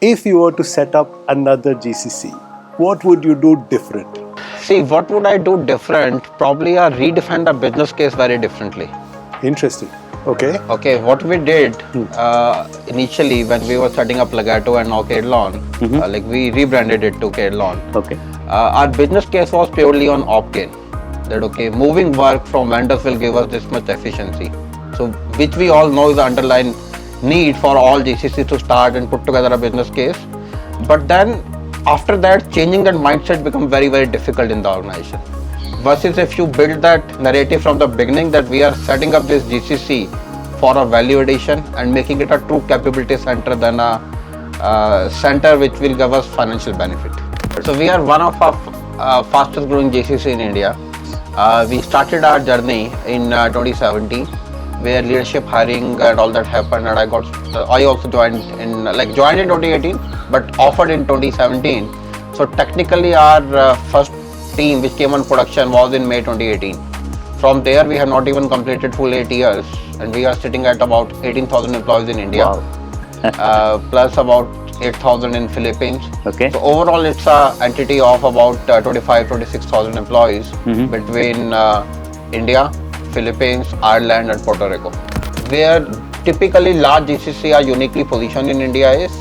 If you were to set up another GCC, what would you do different? See, what would I do different? Probably I redefine the business case very differently. Interesting. Okay. Okay, what we did initially when we were setting up Legato and now Kedlon, like we rebranded it to Kedlon. Okay. Our business case was purely on opt-in. That okay, moving work from vendors will give us this much efficiency. So, which we all know is the underlying need for all GCCs to start and put together a business case. But then after that, changing that mindset becomes very, very difficult in the organization. Versus if you build that narrative from the beginning that we are setting up this GCC for a value addition and making it a true capability center than a center which will give us financial benefit. So we are one of our fastest growing GCC in India. We started our journey in 2017 where leadership hiring and all that happened, and I also joined in 2018 but offered in 2017. So technically our first team which came on production was in May 2018. From there we have not even completed full 8 years and we are sitting at about 18,000 employees in India. Wow. Plus about 8,000 in Philippines. Okay. So overall it's an entity of about 26,000 employees between India, Philippines, Ireland and Puerto Rico. Where typically large GCC are uniquely positioned in India is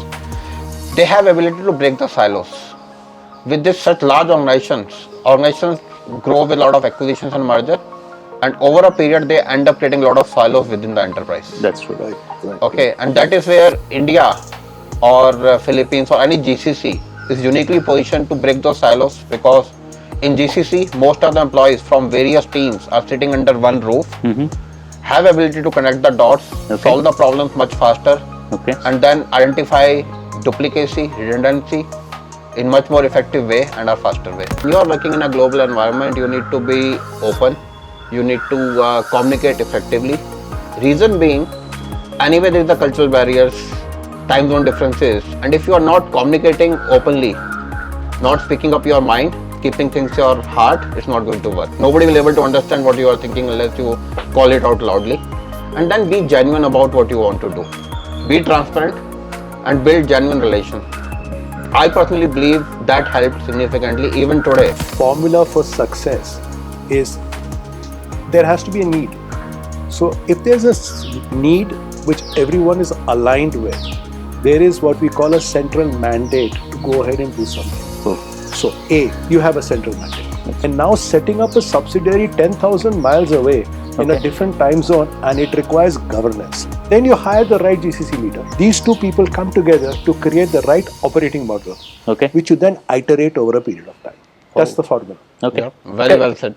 they have ability to break the silos. With this such large organizations grow with a lot of acquisitions and merger, and over a period they end up creating a lot of silos within the enterprise. That's true. Right. Okay, and that is where India or Philippines or any GCC is uniquely positioned to break those silos, because in GCC most of the employees from various teams are sitting under one roof, have ability to connect the dots, solve the problems much faster, and then identify duplicacy, redundancy in much more effective way and a faster way. You are working in a global environment, you need to be open, you need to communicate effectively. Reason being, anyway there is the cultural barriers, time zone differences, and if you are not communicating openly, not speaking up your mind, keeping things in your heart, it's not going to work. Nobody will be able to understand what you are thinking unless you call it out loudly. And then be genuine about what you want to do. Be transparent and build genuine relations. I personally believe that helped significantly even today. Formula for success is there has to be a need. So if there's a need which everyone is aligned with, there is what we call a central mandate to go ahead and do something. So A, you have a central mandate. And now setting up a subsidiary 10,000 miles away in a different time zone, and it requires governance. Then you hire the right GCC leader. These two people come together to create the right operating model, which you then iterate over a period of time. That's the formula. Very well said.